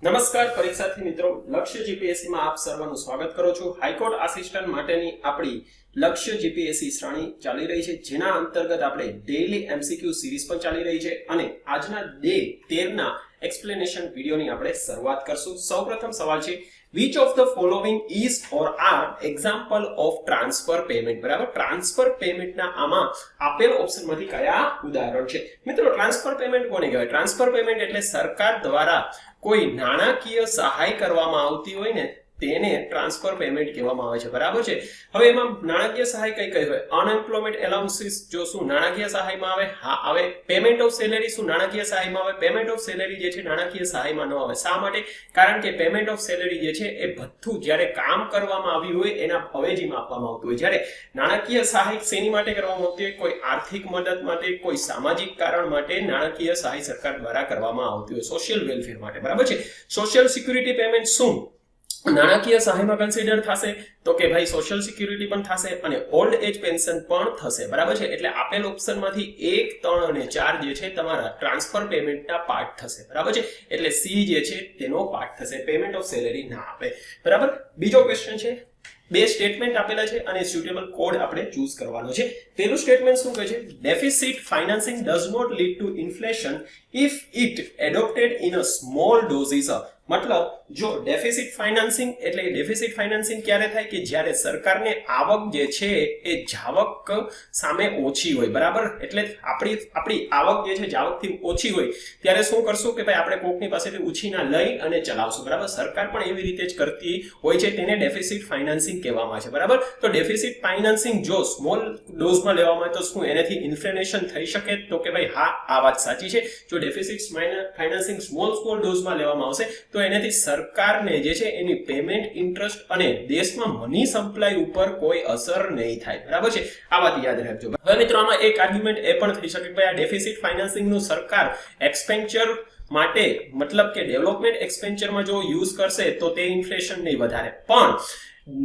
નમસ્કાર પરીક્ષાર્થી મિત્રો, લક્ષ્ય જીપીએસસી માં આપ સર્વનું સ્વાગત કરું છું। હાઈકોર્ટ આસિસ્ટન્ટ માટેની આપણી લક્ષ્ય જીપીએસસી શ્રેણી ચાલી રહી છે, જેના અંતર્ગત આપણે ડેઈલી એમસીક્યુ સિરીઝ પણ ચાલી રહી છે અને આજના ડે 13 ના એક્સપ્લેનેશન વિડિયોની આપણે શરૂઆત કરશું। સૌપ્રથમ સવાલ છે, which of the following is or are example of transfer payment? બરાબર, ટ્રાન્સફર પેમેન્ટ ના આમાં આપેલ ઓપ્શનમાંથી કયા ઉદાહરણ છે? મિત્રો, ટ્રાન્સફર પેમેન્ટ કોને કહેવાય? ટ્રાન્સફર પેમેન્ટ એટલે સરકાર દ્વારા કોઈ નાણાકીય સહાય કરવામાં આવતી હોય ને તેને ટ્રાન્સફર પેમેન્ટ કહેવામાં આવે છે। બરાબર છે। હવે એમાં નાણાકીય સહાય કઈ કઈ હોય? અનએમ્પ્લોયમેન્ટ એલાઉન્સીસ જો શું નાણાકીય સહાયમાં આવે? હા આવે। પેમેન્ટ ઓફ સેલેરી શું નાણાકીય સહાયમાં આવે? પેમેન્ટ ઓફ સેલેરી જે છે નાણાકીય સહાયમાં ન આવે। શા માટે? કારણ કે પેમેન્ટ ઓફ સેલેરી જે છે એ ભથ્થું જ્યારે કામ કરવામાં આવ્યું હોય એના અવેજીમાં આપવામાં આવતું હોય, જ્યારે નાણાકીય સહાય શેની માટે કરવામાં આવતી હોય? કોઈ આર્થિક મદદ માટે, કોઈ સામાજિક કારણ માટે નાણાકીય સહાય સરકાર દ્વારા કરવામાં આવતી હોય, સોશિયલ વેલફેર માટે। બરાબર છે। સોશિયલ સિક્યુરિટી પેમેન્ટ શું નાણાકીય સહાયમાં કન્સિડર થશે? તો કે ભાઈ સોશિયલ સિક્યુરિટી પણ થશે અને ઓલ્ડ એજ પેન્શન પણ થશે। બરાબર છે। એટલે આપેલ ઓપ્શનમાંથી 1, 3 અને 4 જે છે તમારા ટ્રાન્સફર પેમેન્ટના પાર્ટ થશે। બરાબર છે। એટલે સી જે છે તેનો પાર્ટ થશે, પેમેન્ટ ઓફ સેલેરી ના આપે। બરાબર। બીજો ક્વેશ્ચન છે, બે સ્ટેટમેન્ટ આપેલા છે અને સુટેબલ કોડ આપણે ચૂઝ કરવાનો છે। પહેલું સ્ટેટમેન્ટ શું કહે છે? Deficit financing does not lead to inflation if it adopted in a small doses. મતલબ જો ડેફિસિટ ફાઇનાન્સિંગ એટલે ડેફિસિટ ફાઇનાન્સિંગ ક્યારે થાય કે જ્યારે સરકારને આવક જે છે એ જાવક સામે ઓછી હોય। બરાબર, એટલે આપણી આવક જે છે જાવકથી ઓછી હોય ત્યારે શું કરશું કે ભાઈ આપણે કોકની પાસેથી ઉછીના લઈ અને ચલાવશું। બરાબર, સરકાર પણ એવી રીતે જ કરતી હોય છે, તેને ડેફિસિટ ફાઇનાન્સિંગ કહેવામાં આવે છે। બરાબર, તો ડેફિસિટ ફાઇનાન્સિંગ જો સ્મોલ ડોઝમાં લેવામાં આવે તો શું એનાથી ઇન્ફ્લેશન થઈ શકે? તો કે ભાઈ હા, આ વાત સાચી છે। જો ડેફિસિટ ફાઇનાન્સિંગ સ્મોલ ડોઝમાં લેવામાં આવશે તો એનાથી સરકારને જે છે એની પેમેન્ટ, ઇન્ટરેસ્ટ અને દેશમાં મની સપ્લાય ઉપર કોઈ અસર નહીં થાય। બરાબર છે, આ વાત યાદ રાખજો। હવે મિત્રો, આમાં એક આર્ગ્યુમેન્ટ એ પણ થઈ શકે કે ભાઈ આ ડેફિસિટ ફાઇનાન્સિંગ નું સરકાર એક્સપેન્ડિચર માટે મતલબ કે ડેવલપમેન્ટ એક્સપેન્ડિચરમાં જો યુઝ કરશે તો તે ઇન્ફ્લેશન નહીં વધારે, પણ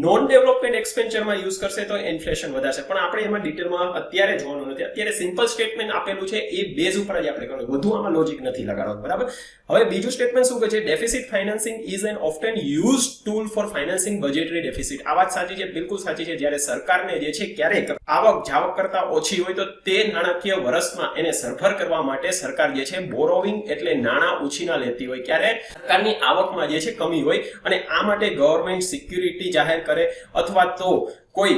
નોન ડેવલપમેન્ટ એક્સપેન્ડિચરમાં યુઝ કરશે તો ઇન્ફ્લેશન વધારશે। પણ આપણે એમાં ડિટેલમાં અત્યારે જોવાનું નથી, અત્યારે સિમ્પલ સ્ટેટમેન્ટ આપેલું છે એ બેઝ ઉપર જ આપણે કરવાનું, વધુ આમાં લોજિક નથી લગાડવાનું। બરાબર, હવે બીજું સ્ટેટમેન્ટ શું કહે છે? Deficit financing is an often used tool for financing budgetary deficit. આ વાત સાચી છે, બિલકુલ સાચી છે। જ્યારે સરકારને જે છે ક્યારેક આવક જાવક કરતા ઓછી હોય તો તે નાણાકીય વર્ષમાં એને સરભર કરવા માટે સરકાર જે છે બોરોવિંગ એટલે નાણાં ઉછીના લેતી હોય, ક્યારે સરકારની આવકમાં જે છે કમી હોય અને આ માટે ગવર્મેન્ટ સિક્યુરિટી જાહેર કરે અથવા તો કોઈ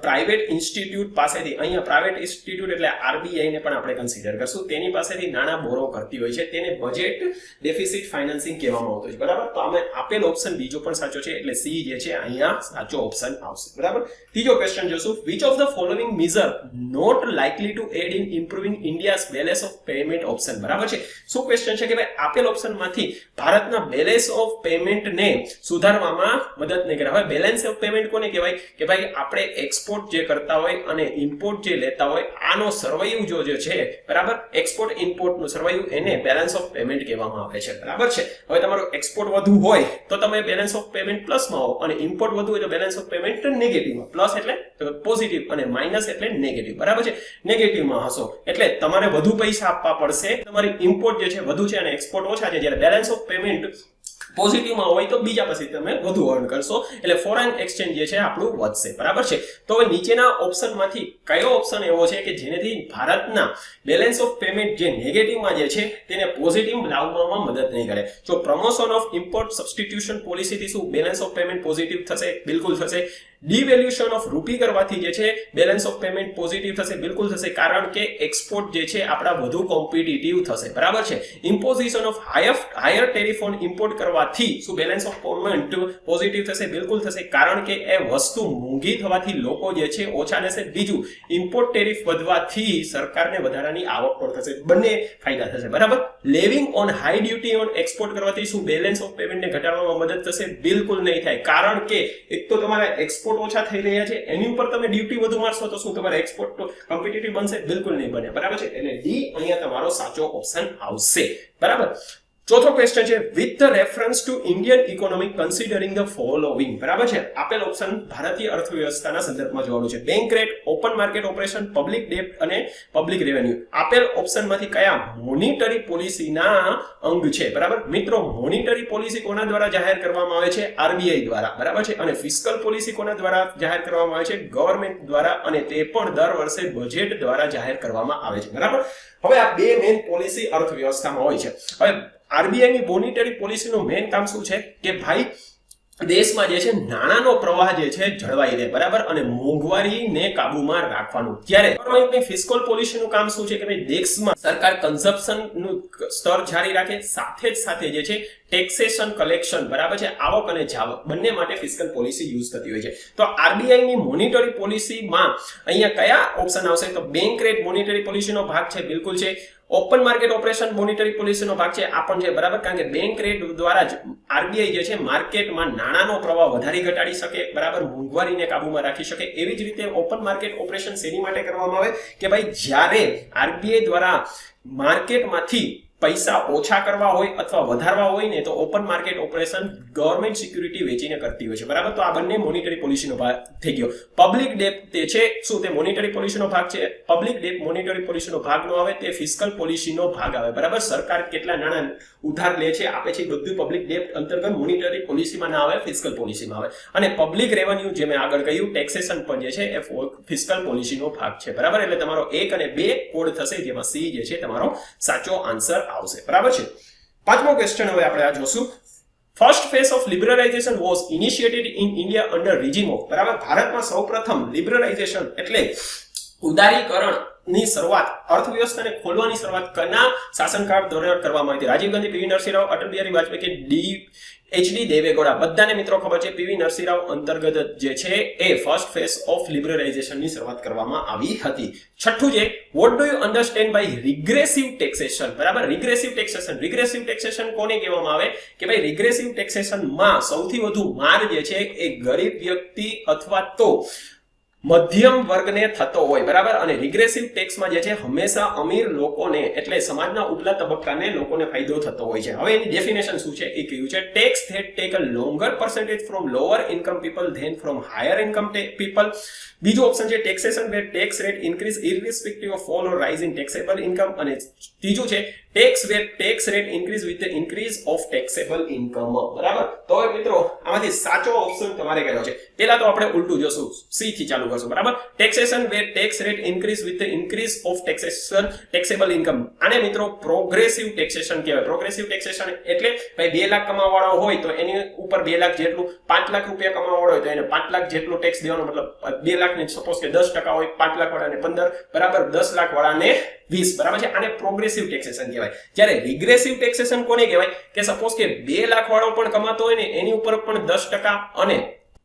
પ્રાઇવેટ ઇન્સ્ટિટ્યૂટ પાસેથી, અહીંયા પ્રાઇવેટ ઇન્સ્ટિટ્યૂટ એટલે આરબીઆઈ ને પણ આપણે કન્સિડર કરશું, તેની પાસેથી નાણાં બોરો કરતી હોય છે, તેને બજેટ ડેફિસિટ ફાઇનાન્સિંગ કહેવામાં આવતું છે। બરાબર, તો અમે આપેલ ઓપ્શન બીજો પણ સાચો છે, એટલે સી જે છે અહીંયા સાચો ઓપ્શન આવશે। બરાબર, ત્રીજો ક્વેશ્ચન જોશું, which of the following measure not likely to aid in improving India's balance of payment option? બરાબર છે। શું ક્વેશ્ચન છે કે ભાઈ આપેલ ઓપ્શનમાંથી ભારતના બેલેન્સ ઓફ પેમેન્ટ ને સુધારવામાં મદદ નહીં કરે। હવે બેલેન્સ ઓફ પેમેન્ટ કોને કહેવાય? કે ભાઈ આપણે એક્સપોર્ટ જે કરતા હોય અને ઇમ્પોર્ટ જે લેતા હોય આનો સરવૈયું જે છે, બરાબર, એક્સપોર્ટ ઇમ્પોર્ટ નું સરવૈયું એને બેલેન્સ ઓફ પેમેન્ટ કહેવામાં આવે છે। બરાબર છે। હવે તમારું એક્સપોર્ટ વધુ હોય તો તમે બેલેન્સ ઓફ પેમેન્ટ પ્લસમાં આવો અને ઇમ્પોર્ટ વધુ હોય તો બેલેન્સ ઓફ પેમેન્ટ નેગેટિવમાં। પ્લસ એટલે પોઝિટિવ અને માઇનસ એટલે નેગેટિવ। બરાબર છે, નેગેટિવમાં હશો એટલે તમારે વધુ પૈસા આપવા પડશે, તમારી ઇમ્પોર્ટ જે છે વધુ છે અને એક્સપોર્ટ ઓછા છે। જ્યારે બેલેન્સ ઓફ પેમેન્ટ પોઝિટિવમાં હોય તો બીજા પછી તમે વધુ અર્ન કરશો, એટલે ફોરેન એક્સચેન્જ જે છે આપણું વધશે। બરાબર છે। તો હવે નીચેના ઓપ્શનમાંથી કયો ઓપ્શન એવો છે કે જેનેથી ભારતના બેલેન્સ ઓફ પેમેન્ટ જે નેગેટિવમાં જે છે તેને પોઝિટિવ લાવવામાં મદદ નહીં કરે? જો પ્રમોશન ઓફ ઇમ્પોર્ટ સબસ્ટિટ્યુશન પોલિસીથી શું બેલેન્સ ઓફ પેમેન્ટ પોઝિટિવ થશે? બિલકુલ થશે। ડિવેલ્યુશન ઓફ રૂપી કરવાથી જે છે બેલેન્સ ઓફ પેમેન્ટ પોઝિટિવ થશે? બિલકુલ થશે, કારણ કે એક્સપોર્ટ જે છે આપણા વધુ કોમ્પિટિટિવ થશે। બરાબર છે। Imposition of higher tariff on import કરવાથી શું બેલેન્સ ઓફ પેમેન્ટ પોઝિટિવ થશે? બિલકુલ થશે, કારણ કે એ વસ્તુ મોંઘી થવાથી લોકો જે છે ઓછા લેશે। બીજું, ઇમ્પોર્ટ ટેરિફ વધવાથી સરકારને વધારાની આવક પણ થશે, બંને ફાયદા થશે। બરાબર, levying on high duty on export કરવાથી શું બેલેન્સ ઓફ પેમેન્ટને ઘટાડવામાં મદદ થશે? બિલકુલ નહીં થાય, કારણ કે એક તો તમારા એક્સપોર્ટ ઓછા થઈ રહ્યા છે, એની ઉપર તમે ડ્યુટી વધુ મારશો તો શું તમારા એક્સપોર્ટ કોમ્પિટિટિવ બનશે? બિલકુલ નહીં બને। બરાબર છે, એટલે ડી અહીંયા તમારો સાચો ઓપ્શન આવશે। બરાબર, ચોથો ક્વેશ્ચન છે with the reference to Indian economy considering the following, બરાબર છે. આપેલ ઓપ્શન ભારતીય અર્થવ્યવસ્થાના સંદર્ભમાં જોવાનું છે. Bank rate, open market operation, public ડેપ્ટ અને પબ્લિક રેવન્યુ. આપેલ ઓપ્શનમાંથી કયા મોનિટરી પોલિસીના અંગ છે? બરાબર મિત્રો, મોનિટરી પોલિસી કોના દ્વારા જાહેર કરવામાં આવે છે? આરબીઆઈ દ્વારા, બરાબર છે. અને ફિસ્કલ પોલિસી કોના દ્વારા જાહેર કરવામાં આવે છે? ગવર્નમેન્ટ દ્વારા, અને તે પણ દર વર્ષે બજેટ દ્વારા જાહેર કરવામાં આવે છે, બરાબર. હવે આ બે મેઇન પોલિસી અર્થવ્યવસ્થામાં હોય છે. હવે આરબીઆઈ ની મોનિટરી પોલિસીનું મેઇન કામ શું છે કે ભાઈ દેશમાં જે છે નાણાંનો પ્રવાહ જે છે જળવાઈ રહે, બરાબર, અને મોંઘવારીને કાબૂમાં રાખવાનું. ત્યારે ગવર્નમેન્ટની ફિસ્કલ પોલિસીનું કામ શું છે કે ભાઈ દેશમાં સરકાર કન્ઝમ્પશનનું સ્તર જારી રાખે, સાથે જે છે ટેક્સેશન કલેક્શન, બરાબર છે, આવક અને જાવક બંને માટે ફિસ્કલ પોલિસી યુઝ થતી હોય છે. તો આરબીઆઈ ની મોનિટરી પોલિસીમાં અહીંયા કયા ઓપ્શન આવશે? તો બેંક રેટ મોનિટરી પોલિસીનો ભાગ છે, બિલકુલ છે. ઓપન માર્કેટ ઓપરેશન મોનિટરી પોલિસીનો ભાગ છે, આ પણ છે, બરાબર, કારણ કે બેંક રેટ દ્વારા જ આરબીઆઈ જે છે માર્કેટમાં નાણાંનો પ્રવાહ વધારી ઘટાડી શકે, બરાબર, મોંઘવારીને કાબૂમાં રાખી શકે. એવી જ રીતે ઓપન માર્કેટ ઓપરેશન શેની માટે કરવામાં આવે કે ભાઈ જ્યારે આરબીઆઈ દ્વારા માર્કેટમાંથી પૈસા ઓછા કરવા હોય અથવા વધારવા હોય ને તો open market operation government security વેચીને કરતી હોય છે, બરાબર. તો આ બંને મોનિટરી પોલિસીનો ભાગ થઈ ગયો. પબ્લિક ડેપ્ટ તે છે શું? તે મોનિટરી પોલિસીનો ભાગ છે. પબ્લિક ડેપ્ટ મોનિટરી પોલિસીનો ભાગ નો આવે, તે ફિસ્કલ પોલિસીનો ભાગ આવે, બરાબર. સરકાર કેટલા નાણાં ઉધાર લે છે, આપે છે, બધું પબ્લિક ડેપ્ટ અંતર્ગત મોનિટરી પોલિસીમાં ના આવે, ફિસ્કલ પોલિસીમાં આવે. અને પબ્લિક રેવન્યુ જે મેં આગળ કહ્યું ટેક્સેશન પણ જે છે એ ફિસ્કલ પોલિસીનો ભાગ છે, બરાબર. એટલે તમારો 1 અને 2 કોડ થશે, જેમાં સી જે છે તમારો સાચો આન્સર આવશે, બરાબર છે. પાંચમો ક્વેશ્ચન હવે આપણે આ જોશું. First phase of liberalization was initiated in India under regime of, બરાબર. ભારતમાં સૌપ્રથમ લિબરલાઇઝેશન એટલે ઉદારીકરણ ની શરૂઆત, અર્થવ્યવસ્થાને ખોલવાની શરૂઆત કના શાસનકાળ દરમિયાન કરવામાં આવી હતી? રાજીવ ગાંધી, પીવી નરસિંહ રાવ, અટલ બિહારી વાજપેયી કે એચડી દેવેગૌડા? બધાને મિત્રો ખબર છે પીવી નરસિંહ રાવ અંતર્ગત જે છે એ ફર્સ્ટ ફેઝ ઓફ લિબરલાઇઝેશનની શરૂઆત કરવામાં આવી હતી. છઠ્ઠું છે what do you understand by regressive taxation, બરાબર. રિગ્રેસિવ ટેક્સેશન કોને કહેવામાં આવે કે ભાઈ રિગ્રેસિવ ટેક્સેશનમાં સૌથી વધુ માર જે છે એ ગરીબ વ્યક્તિ અથવા તો મધ્યમ વર્ગને થતો હોય, બરાબર. અને રિગ્રેસિવ ટેક્સમાં જે છે હંમેશા અમીર લોકોને એટલે સમાજના ઉપલા તબક્કાને લોકોને ફાયદો થતો હોય છે. હવે એની ડેફિનેશન શું છે એ કહ્યું છે tax that take a longer percentage from lower income people than from higher income people. બીજો ઓપ્શન છે taxation where tax rate increase irrespective of fall or rise in taxable income. અને ત્રીજું છે tax where tax rate increase with the increase of taxable income, બરાબર. તો મિત્રો આમાંથી સાચો ઓપ્શન તમારે કયો છે? પહેલા તો આપણે ઉલટું જોશું, સી થી ચાલુ કરશું, બરાબર. Taxation where tax rate increase with the increase of taxable income. આને મિત્રો પ્રોગ્રેસિવ ટેક્સેશન કહેવાય. પ્રોગ્રેસિવ ટેક્સેશન એટલે ભાઈ 2 લાખ કમાવાવાળો હોય તો એની ઉપર 2 લાખ જેટલું, 5 લાખ રૂપિયા કમાવાવાળો હોય તો એને 5 લાખ જેટલો ટેક્સ દેવાનો, મતલબ 2 લાખ ને સપોઝ કે 10% હોય, 5 લાખ વાળાને 15, બરાબર, 10 લાખ વાળાને 20, બરાબર છે. આને પ્રોગ્રેસિવ ટેક્સેશન કહેવાય. જ્યારે રિગ્રેસિવ ટેક્સેશન કોને કહેવાય કે સપોઝ કે 2 લાખ વાળો પણ કમાતો હોય ને એની ઉપર પણ 10% અને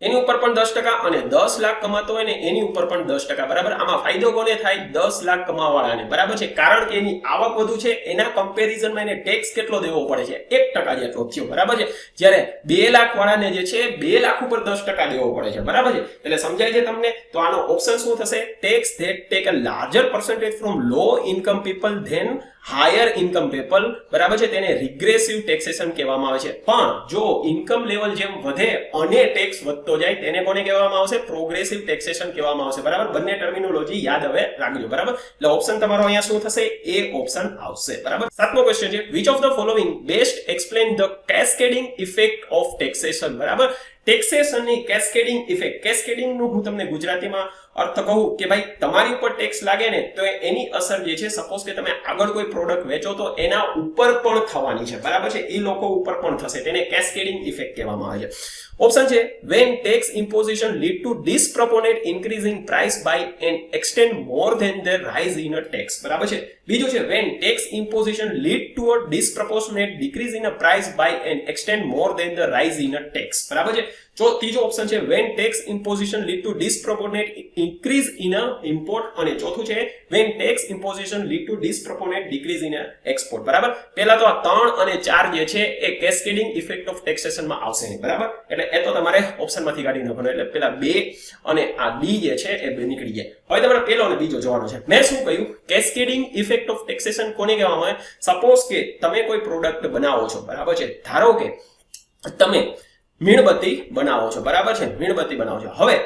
એની ઉપર પણ 10% અને 10 લાખ કમાતો હોય ને એની ઉપર પણ 10%, બરાબર. આમાં ફાયદો કોને થાય? 10 લાખ કમાવાવાળાને, બરાબર છે. કારણ કે એની આવક વધુ છે, એના કમ્પેરિઝનમાં એને ટેક્સ કેટલો દેવો પડે છે? 1% જેટલો થયો, બરાબર છે. જ્યારે 2 લાખ વાળાને જે છે 2 લાખ ઉપર 10% દેવો પડે છે, બરાબર છે. એટલે સમજાય છે તમને? તો આનો ઓપ્શન શું થશે? Tax that take a larger percentage from low income people than higher income people, બરાબર છે. તેને રિગ્રેસિવ ટેક્સેશન કહેવામાં આવે છે. પણ જો ઇન્કમ લેવલ જેમ વધે અને ટેક્સ વધતો જાય તેને કોને કહેવામાં આવશે? પ્રોગ્રેસિવ ટેક્સેશન કહેવામાં આવશે, બરાબર. બંને ટર્મિનોલોજી યાદ હવે રાખજો, બરાબર. એટલે ઓપ્શન તમારો અહીંયા શું થશે? એ ઓપ્શન આવશે, બરાબર. સાતમો ક્વેશ્ચન છે which of the following best explain the cascading effect of taxation, બરાબર. ટેક્સેશનની કેસ્કેડિંગ ઇફેક્ટ. કેસ્કેડિંગ નું હું તમને ગુજરાતીમાં અર્થ કહું કે ભાઈ તમારી ઉપર ટેક્સ લાગે ને તો એની અસર જે છે સપોઝ કે તમે આગળ કોઈ પ્રોડક્ટ વેચો તો એના ઉપર પણ થવાની છે, બરાબર છે. એ લોકો ઉપર પણ થશે, તેને કેસ્કેડિંગ ઇફેક્ટ કહેવામાં આવે છે. ઓપ્શન છે when tax imposition lead to disproportionate increase in price by an extent more than the rise in a tax, બરાબર છે. બીજું છે when tax imposition lead to a disproportionate decrease in a price by an extent more than the rise in a tax, બરાબર છે. ત્રીજો option છે when tax imposition lead to disproportionate increase in a import, અને ચોથું છે when tax imposition lead to disproportionate decrease in a export. બરાબર, પહેલા તો આ 3 અને 4 જે છે એ cascading effect of taxation માં આવશે નહીં. બરાબર, એટલે એ તો તમારે ઓપ્શન માંથી કાઢી નાખવાનો. એટલે પેલા 2 અને આ ડી જે છે એ બે નીકળી જાય. હવે તમારે પહેલો અને બીજો જોવાનો છે. મેં શું કહ્યું, cascading effect of taxation કોને કહેવામાં આવે? સપોઝ કે તમે કોઈ પ્રોડક્ટ બનાવો છો, બરાબર છે, ધારો કે તમે મીણબત્તી બનાવો છો, બરાબર છે, મીણબત્તી બનાવો છો. હવે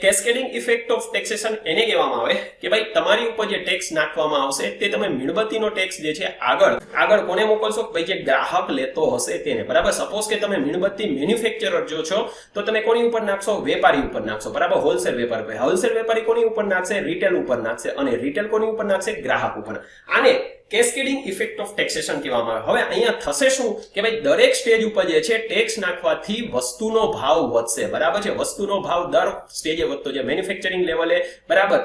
કેસ્કેડિંગ ઇફેક્ટ ઓફ ટેક્સેશન એને કહેવામાં આવે કે ભાઈ તમારી ઉપર જે ટેક્સ નાખવામાં આવશે તે તમે મીણબત્તીનો ટેક્સ જે છે આગળ કોને મોકલશો? ભાઈ જે ગ્રાહક લેતો હશે તેને. બરાબર, સપોઝ કે તમે મીણબત્તી મેન્યુફેક્ચરર જો છો તો તમે કોની ઉપર નાખશો? વેપારી ઉપર નાખશો. બરાબર, હોલસેલ વેપારી. હોલસેલ વેપારી કોની ઉપર નાખશે? રિટેલ ઉપર નાખશે. અને રિટેલ કોની ઉપર નાખશે? ગ્રાહક ઉપર. આને કેસ્કેડિંગ ઇફેક્ટ ઓફ ટેક્સેશન કહેવામાં આવે. હવે અહીંયા થશે શું કે ભાઈ દરેક સ્ટેજ ઉપર જે છે ટેક્સ નાખવાથી વસ્તુનો ભાવ વધશે. બરાબર છે, વસ્તુનો ભાવ દર સ્ટેજે વધતો છે. મેન્યુફેક્ચરિંગ લેવલે, બરાબર,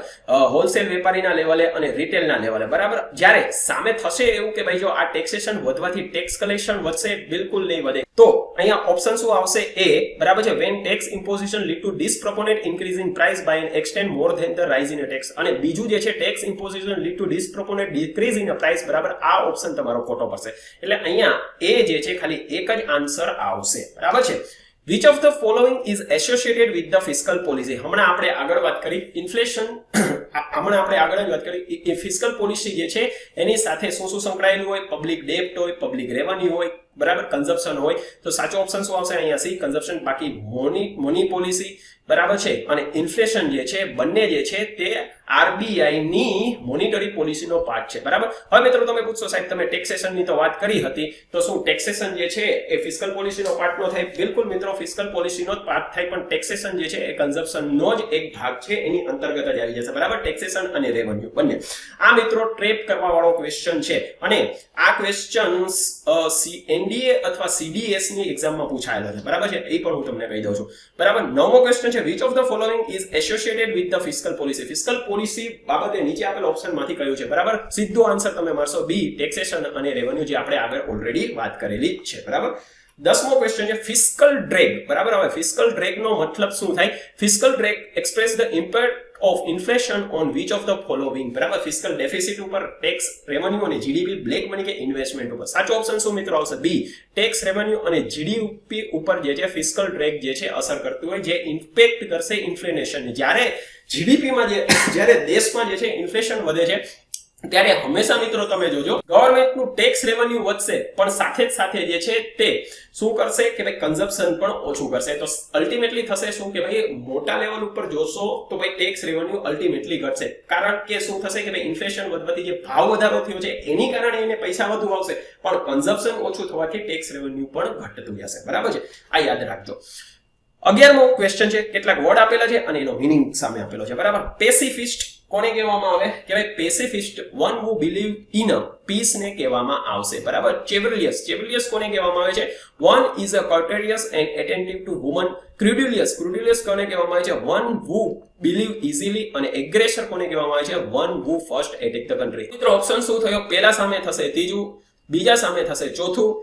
હોલસેલ વેપારીના લેવલે અને રિટેલના લેવલે. બરાબર, જ્યારે સામે થશે એવું કે ભાઈ જો આ ટેક્સેશન વધવાથી ટેક્સ કલેક્શન વધશે, બિલકુલ નહીં વધે. તો અહીંયા ઓપ્શન શું આવશે? એ. બરાબર છે, when tax imposition lead to disproportionate increase in price by an extent more than the rise in a tax. અને બીજું જે છે tax imposition lead to disproportionate decrease in a price. બરાબર, આ ઓપ્શન તમારો ખોટો પડશે. એટલે અહીંયા એ જે છે ખાલી એક જ આન્સર આવશે. બરાબર છે. Which of the following is associated with the fiscal policy? હમણાં આપણે આગળ વાત કરી ઇન્ફ્લેશન, હમણાં આપણે આગળ જ વાત કરી ફિસ્કલ પોલિસી જે છે એની સાથે શું શું સંકળાયેલું હોય? પબ્લિક ડેપ્ટ હોય, પબ્લિક રેવન્યુ હોય, બરાબર, કન્ઝમ્પશન હોય. તો સાચો ઓપ્શન શું આવશે? અહીંયા સી, કન્ઝમ્પશન. બાકી મની પોલિસી, બરાબર છે, અને ઇન્ફ્લેશન જે છે બંને જે છે તે આરબીઆઈ ની મોનિટરી પોલિસીનો પાર્ટ છે. બરાબર, હવે મિત્રો તમે પૂછશો સાહેબ તમે ટેક્સેશન ની તો વાત કરી હતી, તો શું ટેક્સેશન જે છે એ ફિસ્કલ પોલિસીનો પાર્ટ નો થાય? બિલકુલ મિત્રો, ફિસ્કલ પોલિસીનો જ પાર્ટ થાય, પણ ટેક્સેશન જે છે એ કન્ઝમ્પશનનો જ એક ભાગ છે, એની અંતર્ગત જ આવી જશે. બરાબર, ટેક્સેશન અને રેવન્યુ બંને. આ મિત્રો ટ્રેપ કરવા વાળો ક્વેશ્ચન છે, અને આ ક્વેશ્ચન્સ એનડીએ અથવા સીડીએસ ની એક્ઝામમાં પૂછાયેલો છે. બરાબર છે, એ પણ હું તમને કહી દઉં છું. બરાબર, નવમો ક્વેશ્ચન છે which of the following is associated with the fiscal policy? Fiscal policy બાબતે નીચે આપેલ ઓપ્શન માંથી કયું છે? બરાબર, સીધો આન્સર તમે મારશો બી, ટેક્સેશન અને રેવન્યુ, જે આપણે આગળ ઓલરેડી વાત કરેલી છે. બરાબર, 10મો ક્વેશ્ચન છે ફિસ્કલ ડ્રેગ. બરાબર, હવે ફિસ્કલ ડ્રેગ નો મતલબ શું થાય? Fiscal drag express the impact of inflation on which of the following? બરાબર, ફિસ્કલ ડેફિસિટ ઉપર, ટેક્સ, રેવન્યુ અને જીડીપી, બ્લેક મની કે ઇન્વેસ્ટમેન્ટ ઉપર. સાચો ઓપ્શન શું મિત્રો આવશે? બી, ટેક્સ, રેવન્યુ અને જીડીપી ઉપર જે છે ફિસ્કલ ડ્રેગ જે છે અસર કરતું હોય, જે ઇમ્પેક્ટ કરશે ઇન્ફ્લેશન. જ્યારે જીડીપી માં જ્યારે દેશમાં જે છે ઇન્ફ્લેશન વધે છે ત્યારે હંમેશા મિત્રો તમે જોજો ગવર્નમેન્ટનું ટેક્સ રેવન્યુ વધશે, પણ સાથે જ સાથે જે છે તે શું કરશે કે ભાઈ કન્ઝમ્પશન પણ ઓછું કરશે. તો અલ્ટિમેટલી થશે શું કે ભાઈ મોટા લેવલ ઉપર જોશો તો ભાઈ ટેક્સ રેવન્યુ અલ્ટિમેટલી ઘટશે. કારણ કે શું થશે કે ભાઈ ઇન્ફ્લેશન વધવાથી જે ભાવ વધારો થયો છે એની કારણે એને પૈસા વધુ આવશે, પણ કન્ઝમ્પશન ઓછું થવાથી ટેક્સ રેવન્યુ પણ ઘટતું જશે. બરાબર છે, આ યાદ રાખજો. 11મો ક્વેશ્ચન છે, કેટલાક વર્ડ આપેલા છે અને એનો મીનિંગ સામે આપેલો છે. બરાબર, પેસિફિસ્ટ કોને કહેવામાં આવે? કે ભાઈ pacifist one who believe in a peace ને કહેવામાં આવશે. બરાબર, ચેવલિયસ કોને કહેવામાં આવે છે? One is a courteous and attentive to women. Credulous કોને કહેવામાં આવે છે? One who believe easily. અને એગ્રેસર કોને કહેવામાં આવે છે? One who first attack the country. મિત્રો ઓપ્શન શું થયો? પહેલા સામે થશે ત્રીજું, બીજા સામે થશે ચોથું,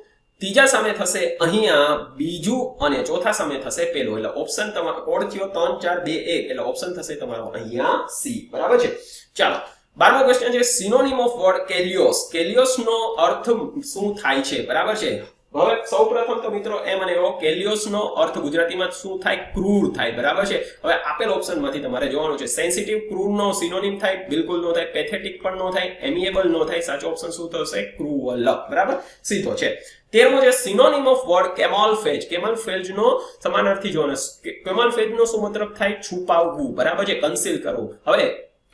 ત્રીજા સામે થશે અહીંયા બીજું, અને ચોથા સામે થશે પેલું. એટલે ઓપ્શન તમારો કોડ થયો 3 4 2 1, એટલે ઓપ્શન થશે તમારો અહીંયા સી. બરાબર છે. ચાલો, 12મો ક્વેશ્ચન છે સિનોનિમ ઓફ વર્ડ કેલિયોસ. કેલિયોસ નો અર્થ શું થાય છે? બરાબર છે. હવે સૌપ્રથમ તો મિત્રો એ મને કહો કેલિયોસ નો અર્થ ગુજરાતીમાં શું થાય? ક્રૂર થાય. બરાબર છે. હવે આપેલ ઓપ્શન માંથી તમારે જોવાનું છે. સેન્સિટિવ ક્રૂર નો સિનોનિમ થાય? બિલકુલ નો થાય. પેથેટિક પણ નો થાય. એમિએબલ નો થાય. સાચો ઓપ્શન શું થશે? ક્રૂઅલ. બરાબર, સીધો છે. 13મો છે synonym of word camouflage. Camouflage નો સમાનાર્થી જોવાનો. કેમોફ્લેજ નો શું મતલબ થાય? છુપાવવું. બરાબર છે, કન્સીલ કરવું. હવે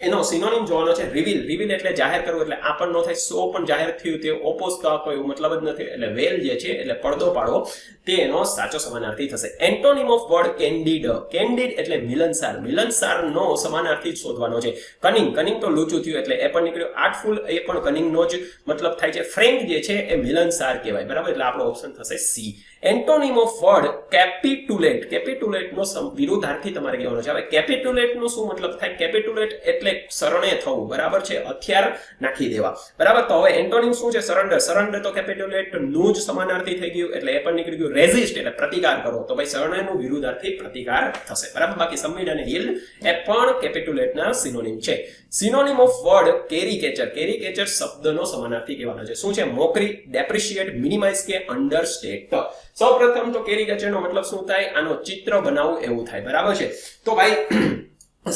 એનો સિનોનિમ જોવાનો છે રિવીલ એટલે જાહેર કરવું, એટલે આ પણ નો થાય. સો પણ જાહેર થયું તે ઓપોઝ કોઈ મતલબ જ નથી. એટલે વેલ જે છે એટલે પડદો પાડવો, તે એનો સાચો સમાનાર્થી થશે. એન્ટોનિમ ઓફ વર્ડ કેન્ડિડ એટલે મિલનસાર નો સમાનાર્થી શોધવાનો છે. કનિંગ તો લૂચું થયું એટલે એ પણ નીકળ્યું. આર્ટફુલ એ પણ કનિંગ નો જ મતલબ થાય છે. ફ્રેન્ક જે છે એ મિલનસાર કહેવાય. બરાબર, એટલે આપણો ઓપ્શન થશે C. Antonym of word capitulate. કેપિટુલેટનો વિરુદ્ધાર્થી તમારે કહેવાનો છે. હવે કેપિટુલેટનો શું મતલબ થાય? કેપિટુલેટ એટલે શરણે થવું, બરાબર છે, હથિયાર નાખી દેવા, બરાબર. તો હવે એન્ટોનિમ શું છે? સરેન્ડર. સરેન્ડર તો કેપિટુલેટ નું જ સમાનાર્થી થઈ ગયું, એટલે એ પણ નીકળી ગયું. રેઝિસ્ટ એટલે પ્રતિકાર કરો, તો ભાઈ શરણેનું વિરુદ્ધાર્થી પ્રતિકાર થશે, બરાબર. બાકી સબમિટ અને યીલ્ડ એ પણ કેપિટુલેટના સિનોનિમ છે. Synonym of word caricature. Caricature શબ્દનો સમાનાર્થી કહેવાનો છે. શું છે? મોકરી, ડેપ્રિશિએટ, મિનિમાઇઝ કે અંડરસ્ટેટ. સૌપ્રથમ તો કેરીકેચરનો મતલબ શું થાય? આનો ચિત્ર બનાવવું એવું થાય, બરાબર છે. તો ભાઈ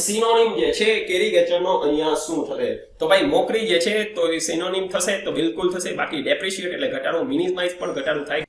સિનોનિમ જે છે કેરીકેચરનો અહીંયા શું થશે? તો ભાઈ મોકરી જે છે તો એ સિનોનિમ થશે, તો બિલકુલ થશે. બાકી ડેપ્રિશિએટ એટલે ઘટાડો, મિનિમાઇઝ પણ ઘટાડો થાય.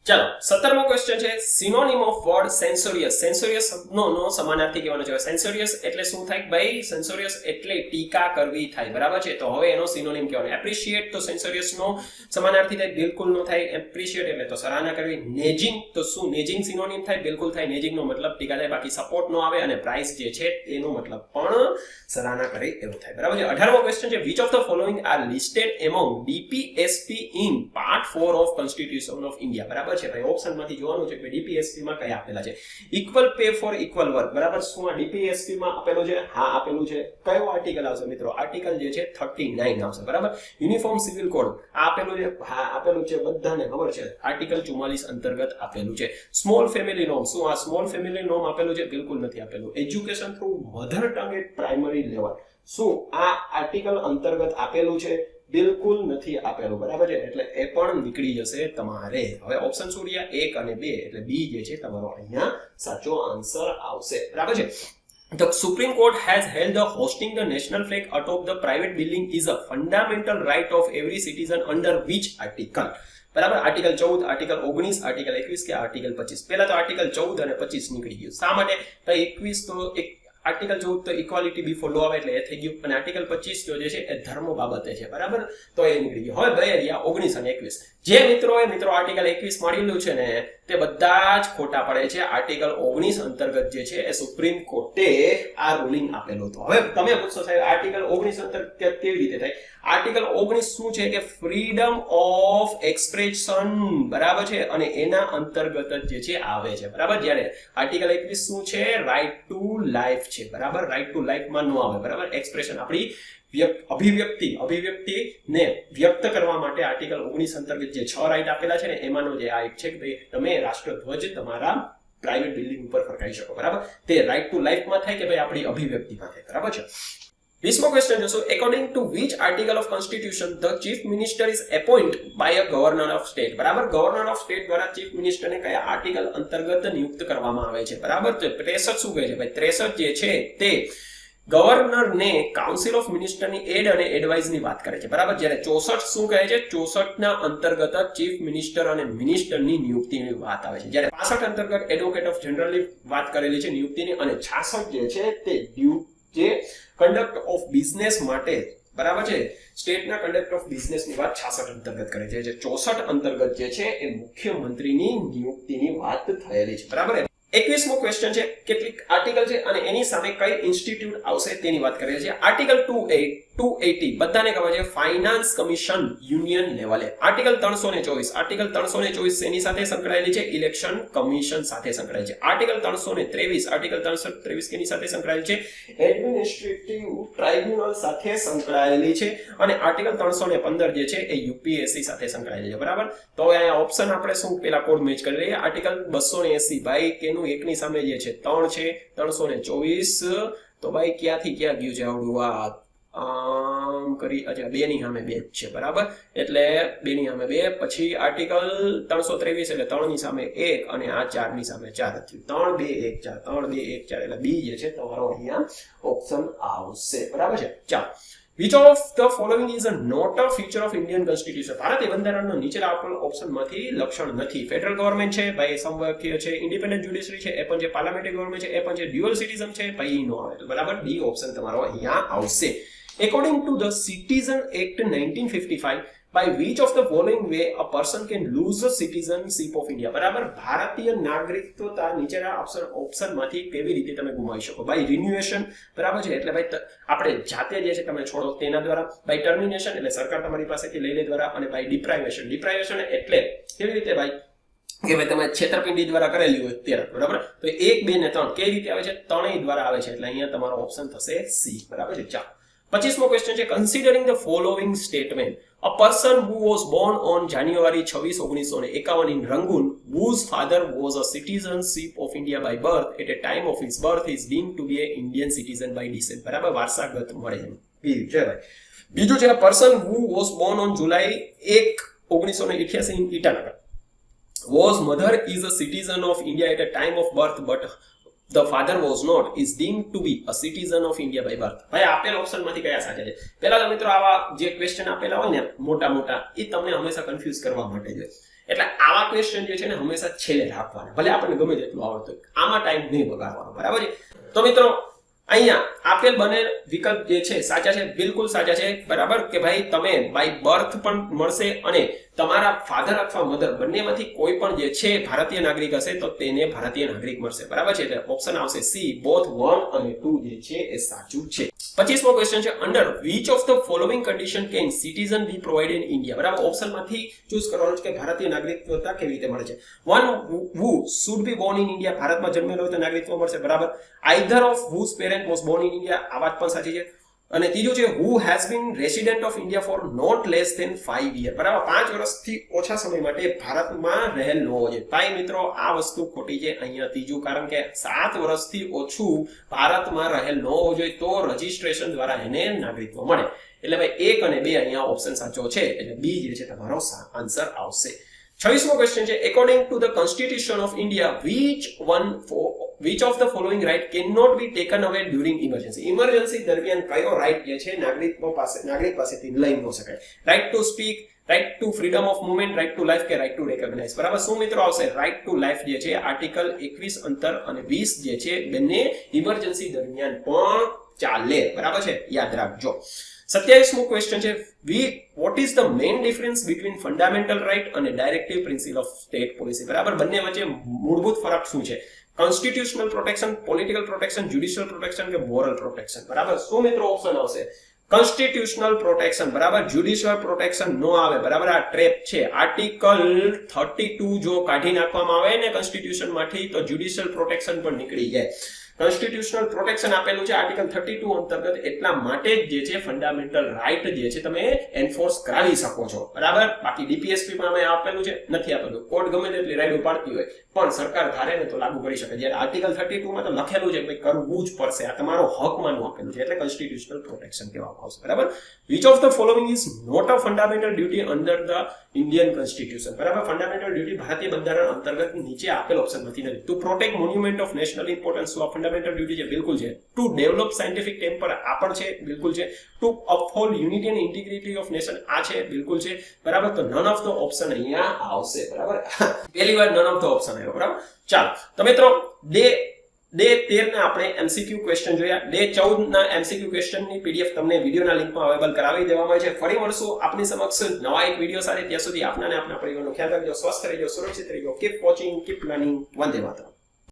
ચાલો 17મો ક્વેશ્ચન છે સિનોનિમ ઓફ વર્ડ સેન્સોરિયસ. સેન્સોરિયસ શબ્દનો સમાનાર્થી કહેવાનો છે. સેન્સોરિયસ એટલે શું થાય ભાઈ? સેન્સોરિયસ એટલે ટીકા કરવી થાય, બરાબર છે. તો હવે એનો સિનોનિમ કહેવાનો. એપ્રિશિએટ તો સેન્સોરિયસનો સમાનાર્થી થાય, બિલકુલ નો થાય. એપ્રિશિએટ એટલે તો સરાહના કરવી. નેજિંગ તો શું? નેજિંગ સિનોનિમ થાય, બિલકુલ થાય. નેજિંગનો મતલબ ટીકા થાય. બાકી સપોર્ટ નો આવે. અને પ્રાઇસ જે છે તેનો મતલબ પણ સરાહના કરે એવું થાય, બરાબર છે. 18મો ક્વેશ્ચન છે which of the following are listed among DPSP in part 4 of constitution of India, બરાબર છે. ભાઈ ઓપ્શનમાંથી જોવાનું છે કે ડીપીએસપી માં કયા આપેલા છે. Equal pay for equal work, બરાબર. શું આ ડીપીએસપી માં આપેલું છે? હા આપેલું છે. કયો આર્ટિકલ આવશે મિત્રો? આર્ટિકલ જે છે 39 આવશે, બરાબર. યુનિફોર્મ સિવિલ કોડ આપેલું છે? હા આપેલું છે, બધાને ખબર છે. આર્ટિકલ 44 અંતર્ગત આપેલું છે. Small family norm. શું આ સ્મોલ ફેમિલી નોર્મ આપેલું છે? બિલકુલ નથી આપેલું. Education through mother tongue at primary level. શું આ આર્ટિકલ અંતર્ગત આપેલું છે? બિલકુલ નથી આપેલું, બરાબર છે. એટલે એ પણ નીકળી જશે તમારે. હવે ઓપ્શન શું રહ્યા? 1 અને 2, એટલે બી જે છે તમારો અહીંયા સાચો આન્સર આવશે, બરાબર છે. The Supreme Court has held that hosting the national flag atop the private building is a fundamental right of every citizen under which article? બરાબર. આર્ટિકલ 14, આર્ટિકલ 19, આર્ટિકલ 21 કે આર્ટિકલ 25? પહેલા તો આર્ટિકલ 14 અને 25 નીકળી ગયું. શા માટે? ભાઈ 21 તો આર્ટિકલ 14 તો ઇક્વાલિટી બિફોર લો આવે એટલે એ થઈ ગયું. અને આર્ટિકલ 25 જો જે છે એ ધર્મ બાબતે છે, બરાબર. તો એ નીકળી ગયું. હવે બે રહ્યા 19 અને 21. જે મિત્રો આર્ટિકલ 21 મળેલું છે ને તે બધા જ ખોટા પડે છે. આર્ટિકલ 19 અંતર્ગત જે છે એ સુપ્રીમ કોર્ટે આ રૂલિંગ આપેલું હતું. હવે તમે પૂછશો સાહેબ આર્ટિકલ 19 અંતર્ગત કેવી રીતે થાય? આર્ટિકલ 19 શું છે કે ફ્રીડમ ઓફ એક્સપ્રેશન, બરાબર છે, અને એના અંતર્ગત જ જે છે આવે છે, બરાબર. જ્યારે આર્ટિકલ 21 શું છે? રાઈટ ટુ લાઈફ છે, બરાબર. રાઈટ ટુ લાઈફ માં નો આવે, બરાબર. એક્સપ્રેશન આપણી અભિવ્યક્તિને વ્યક્ત કરવા માટે આર્ટિકલ 19 અંતર્ગત જે 6 રાઈટ આપેલા છે ને એમાંનો જે આ એક છે કે ભાઈ તમે રાષ્ટ્રધ્વજ તમારા પ્રાઇવેટ બિલ્ડિંગ ઉપર ફરકાવી શકો, બરાબર. તે રાઈટ ટુ લાઈફ માં થાય કે ભાઈ આપણી અભિવ્યક્તિમાં થાય, બરાબર છે. 20મો ક્વેશ્ચન જોશું. According to which article of constitution the chief minister is appointed by a governor of state, બરાબર. ગવર્નર ઓફ સ્ટેટ દ્વારા ચીફ મિનિસ્ટરને કયા આર્ટિકલ અંતર્ગત નિયુક્ત કરવામાં આવે છે, બરાબર. તો 63 શું કહે છે ભાઈ? 63 જે છે તે ગવર્નરને કાઉન્સિલ ઓફ મિનિસ્ટરની એડ અને એડવાઇઝની વાત કરે છે, બરાબર. જ્યારે 64 શું કહે છે? 64 ના અંતર્ગત ચીફ મિનિસ્ટર અને મિનિસ્ટરની નિયુક્તિની વાત આવે છે. જ્યારે 65 અંતર્ગત એડવોકેટ ઓફ જનરલની વાત કરેલી છે નિયુક્તિની. અને 66 જે છે તે જે કન્ડક્ટ ઓફ બિઝનેસ માટે, બરાબર છે, સ્ટેટના કન્ડક્ટ ઓફ બિઝનેસની વાત 66 અંતર્ગત કરે છે. જે 64 અંતર્ગત જે છે એ મુખ્યમંત્રીની નિયુક્તિની વાત થયેલી છે, બરાબર. 21મો ક્વેશ્ચન છે કેટલીક આર્ટિકલ છે અને એની સામે કઈ ઇન્સ્ટિટ્યૂટ આવશે તેની વાત કરીએ છીએ. આર્ટિકલ 280 બધાને ખબર છે ફાઇનાન્સ કમિશન યુનિયન લેવલે. આર્ટિકલ 324, આર્ટિકલ 324 એની સાથે સંકળાયેલી છે? ઇલેક્શન કમિશન સાથે સંકળાયેલી છે. આર્ટિકલ 323, આર્ટિકલ 323 કેની સાથે સંકળાયેલી છે? એડમિનિસ્ટ્રેટિવ ટ્રાઇબ્યુનલ સાથે સંકળાયેલી છે. અને આર્ટિકલ 315 જે છે એ યુપીએસસી સાથે સંકળાયેલી છે, બરાબર. તો અહીંયા ઓપ્શન આપણે શું પેલા કોડ મેચ કરી લઈએ. આર્ટિકલ 280 ભાઈ કેનું એકની સામે જે છે 3 છે. 324 તો ભાઈ ક્યાંથી ક્યાં ગયું છે આવડું? આમ કરી અચ્છા 2 ની સામે 2 છે, બરાબર. એટલે 2 ની સામે 2. પછી આર્ટિકલ 323 એટલે 3 ની સામે 1 અને આ 4 ની સામે 4 થયું. 3 2 1 4 3 2 1 4 એટલે બી જે છે તમારો અહીંયા ઓપ્શન આવશે, બરાબર છે. ચાલો Which of the following is not a feature of Indian Constitution? ભારતીય બંધારણનો નીચેના આપેલ ઓપ્શનમાંથી લક્ષણ નથી. ફેડરલ ગવર્નમેન્ટ છે, ભાઈ સમવાક્ય છે, ઇન્ડિપેન્ડન્ટ જ્યુડિશરી છે, એ પણ છે, પાર્લામેન્ટરી ગવર્નમેન્ટ છે, એ પણ છે, ડ્યુઅલ સિટીઝન છે, ભાઈ નો આવે, બરાબર. ડી ઓપ્શન તમારો અહીંયા આવશે. According to the Citizen Act 1955, by which of the following way a person can lose the citizenship of India, બરાબર. ભારતીય નાગરિકત્વ નીચેના ઓપ્શનમાંથી કેવી રીતે તમે ગુમાવી શકો? બાય રિન્યુએશન, બરાબર છે, એટલે ભાઈ આપણે જાતે જે છે તમે છોડો તેના દ્વારા. બાય ટર્મિનેશન એટલે સરકાર તમારી પાસેથી લઈ લે દ્વારા. અને બાય ડિપ્રાઇવેશન, ડિપ્રાઇવેશન એટલે કેવી રીતે ભાઈ? કે ભાઈ તમે છેતરપિંડી દ્વારા કરેલી હોય ત્યારે, બરાબર. તો 1, 2 ને 3 કઈ રીતે આવે છે? ત્રણેય દ્વારા આવે છે, એટલે અહીંયા તમારો ઓપ્શન થશે સી, બરાબર છે. ચાલો 25મો ક્વેશ્ચન છે, considering the following statement, a person who was born on January 26, 1951 in Rangoon, whose father was a citizenship of India by birth, at a time of his birth is deemed to be a Indian citizen by descent, બરાબર, વારસાગત મળે એમ. બીજું છે ભાઈ, બીજું છે, a person who was born on July 1, 1988 in Itanagar, whose mother is a citizen of India at a time of birth but the father was not, is deemed to be a citizen of India by birth. ભાઈ આપેલ option માંથી કયા સાચા છે? પહેલા તો મિત્રો આવા જે ક્વેશ્ચન આપેલા હોય ને મોટા મોટા, એ તમને હંમેશા કન્ફ્યુઝ કરવા માટે છે, એટલે આવા ક્વેશ્ચન જે છે ને હંમેશા છેલ્લે રાખવાના, ભલે આપણને ગમે તેટલું આવડતું હોય, આમાં ટાઈમ નહીં બગાડવાનો, બરાબર છે. તો મિત્રો અહીંયા આપેલ બંને વિકલ્પ જે છે સાચા છે, બિલકુલ સાચા છે, બરાબર, કે ભાઈ તમે બાય બર્થ પણ મળશે અને તમારા ફાધર અથવા મધર બંનેમાંથી કોઈ પણ જે છે ભારતીય નાગરિક હશે તો તેને ભારતીય નાગરિક મળશે, બરાબર છે. એટલે ઓપ્શન આવશે સી, બોથ 1 અને 2 જે છે એ સાચું છે. 25મો ક્વેશ્ચન છે, under which of the following condition can citizen be provided in India, બરાબર. ઓપ્શન માંથી ચૂઝ કરવાનું છે કે ભારતીય નાગરિકતા કેવી રીતે મળે છે. 1 who should be born in India, ભારતમાં જન્મેલો હોય તો નાગરિકત્વ મળશે, બરાબર. either of whose parent was born in India, આ વાત પણ સાચી છે. અને ત્રીજું છે who has been resident of India for not less than 5 years, બરાબર, 5 વર્ષથી ઓછા સમય માટે ભારતમાં રહેલ ન હોય. ભાઈ મિત્રો આ વસ્તુ ખોટી છે અહીંયા ત્રીજું, કારણ કે 7 વર્ષથી ઓછું ભારતમાં રહેલ ન હોવું જોઈએ તો રજીસ્ટ્રેશન દ્વારા એને નાગરિકત્વ મળે. એટલે ભાઈ 1 અને 2 અહીંયા ઓપ્શન સાચો છે, એટલે બી જે છે તમારો આન્સર આવશે. 26મો ક્વેશ્ચન છે, according to the constitution of India, which of the following right cannot be taken away during emergency, emergency દરમિયાન કયો રાઈટ જે છે નાગરિક પાસેથી લઈ ન શકાય? Right to speak, right to freedom of movement, right to life કે રાઈટ ટુ રેકોગ્નાઇઝ, બરાબર. શું મિત્રો આવશે? રાઈટ ટુ લાઈફ જે છે આર્ટિકલ 21 અંતર અને 20 જે છે બંને ઇમરજન્સી દરમિયાન પણ ચાલે, બરાબર છે, યાદ રાખજો. 27મો ક્વેશ્ચન છે, what is the main difference between fundamental right અને directive principle of state policy, બરાબર. બંને વચ્ચે મૂળભૂત ફરક શું છે? Constitutional protection, political protection, judicial protection કે મોરલ પ્રોટેક્શન, બરાબર. શું મિત્રો ઓપ્શન આવશે? કોન્સ્ટિટ્યુશનલ પ્રોટેક્શન, બરાબર. જ્યુડિશિયલ પ્રોટેક્શન નો આવે, બરાબર. આ ટ્રેપ છે. આર્ટિકલ 32 જો કાઢી નાખવામાં આવે ને કોન્સ્ટિટ્યુશન માંથી તો જ્યુડિશિયલ પ્રોટેક્શન પણ નીકળી જાય. કોન્સ્ટિટ્યુશનલ પ્રોટેક્શન આપેલું છે આર્ટિકલ 32 અંતર્ગત, એટલા માટે જ જે છે ફંડામેન્ટલ રાઈટ જે છે તમે એન્ફોર્સ કરાવી શકો છો, બરાબર. બાકી ડીપીએસપી માં અમે આપેલું છે, નથી આપેલું. કોર્ટ ગમે તેટલી રાઈડ ઉપાડતી હોય પણ સરકાર ધારે ને તો લાગુ કરી શકે. જ્યારે આર્ટિકલ 32 માં તો લખેલું છે કે કરવું જ પડશે, આ તમારો હક માનવું આપેલું છે, એટલે કોન્સ્ટિટ્યુશનલ પ્રોટેક્શન કહેવામાં આવશે, બરાબર. which of the following is not a fundamental duty under the Indian Constitution, બરાબર. ફંડામેન્ટલ ડ્યુટી ભારતીય બંધારણ અંતર્ગત નીચે આપેલ ઓપ્શન નથી. To protect monument of national importance, આ ફંડામેન્ટલ ડ્યુટી છે, બિલકુલ છે. ટુ ડેવલપ સાયન્ટિફિક ટેમ્પર, આ પણ છે, બિલકુલ છે. To uphold unity and integrity of nation, આ છે, બિલકુલ છે, બરાબર. તો નન ઓફ ધ ઓપ્શન અહીંયા આવશે, બરાબર. પહેલી વાર નન ઓફ ધ ઓપ્શન આવ્યો, બરાબર. ચાલો તો મિત્રો ડે 13 ના આપણે એમસીક્યુ ક્વેશ્ચન જોયા. ડે 14 ના એમસીક્યુ ક્વેશ્ચન ની પીડીએફ તમને વિડિયોના લિંકમાં અવેલેબલ કરાવી દેવામાં આવે છે. ફરી મળશું આપની સમક્ષ નવા એક વિડિયો સાથે. ત્યાં સુધી આપના અને આપના પરિવારનો ખ્યાલ રાખજો, સ્વસ્થ રહેજો, સુરક્ષિત રહેજો. Keep watching, keep learning. વંદે માતરમ.